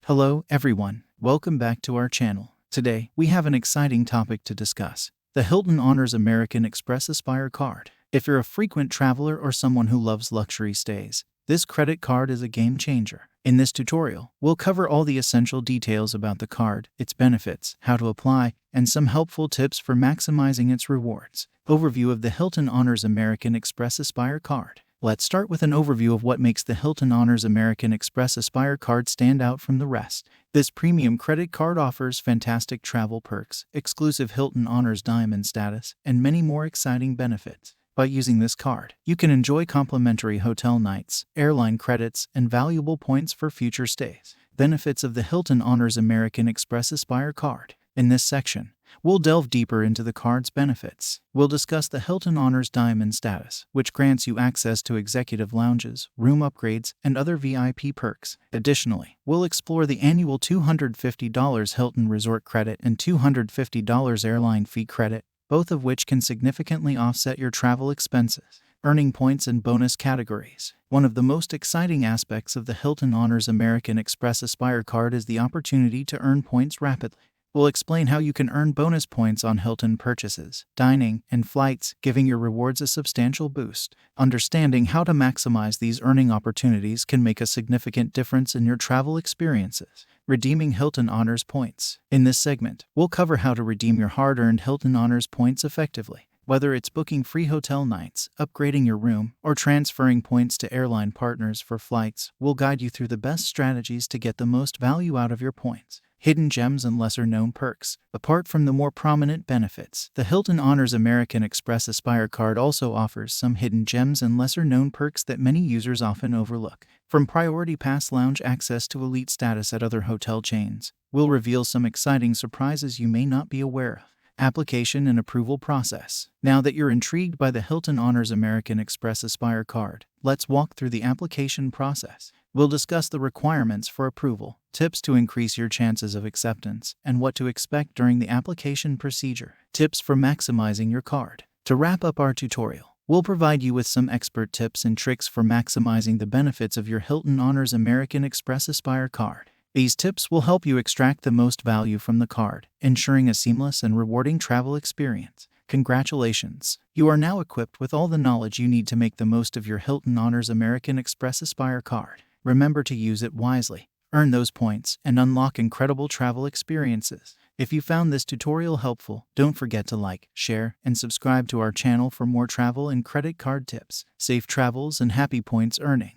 Hello, everyone. Welcome back to our channel. Today, we have an exciting topic to discuss: the Hilton Honors American Express Aspire card. If you're a frequent traveler or someone who loves luxury stays, this credit card is a game changer. In this tutorial, we'll cover all the essential details about the card, its benefits, how to apply, and some helpful tips for maximizing its rewards. Overview of the Hilton Honors American Express Aspire card. Let's start with an overview of what makes the Hilton Honors American Express Aspire card stand out from the rest. This premium credit card offers fantastic travel perks, exclusive Hilton Honors Diamond status, and many more exciting benefits. By using this card, you can enjoy complimentary hotel nights, airline credits, and valuable points for future stays. Benefits of the Hilton Honors American Express Aspire card. In this section, we'll delve deeper into the card's benefits. We'll discuss the Hilton Honors Diamond status, which grants you access to executive lounges, room upgrades, and other VIP perks. Additionally, we'll explore the annual $250 Hilton Resort credit and $250 airline fee credit, both of which can significantly offset your travel expenses. Earning points and bonus categories. One of the most exciting aspects of the Hilton Honors American Express Aspire card is the opportunity to earn points rapidly. We'll explain how you can earn bonus points on Hilton purchases, dining, and flights, giving your rewards a substantial boost. Understanding how to maximize these earning opportunities can make a significant difference in your travel experiences. Redeeming Hilton Honors points. In this segment, we'll cover how to redeem your hard-earned Hilton Honors points effectively. Whether it's booking free hotel nights, upgrading your room, or transferring points to airline partners for flights, we'll guide you through the best strategies to get the most value out of your points. Hidden gems and lesser-known perks. Apart from the more prominent benefits, the Hilton Honors American Express Aspire card also offers some hidden gems and lesser-known perks that many users often overlook. From Priority Pass lounge access to elite status at other hotel chains, we'll reveal some exciting surprises you may not be aware of. Application and approval process. Now that you're intrigued by the Hilton Honors American Express Aspire card, let's walk through the application process. We'll discuss the requirements for approval, tips to increase your chances of acceptance, and what to expect during the application procedure. Tips for maximizing your card. To wrap up our tutorial, we'll provide you with some expert tips and tricks for maximizing the benefits of your Hilton Honors American Express Aspire card. These tips will help you extract the most value from the card, ensuring a seamless and rewarding travel experience. Congratulations! You are now equipped with all the knowledge you need to make the most of your Hilton Honors American Express Aspire card. Remember to use it wisely, earn those points, and unlock incredible travel experiences. If you found this tutorial helpful, don't forget to like, share, and subscribe to our channel for more travel and credit card tips. Safe travels and happy points earning!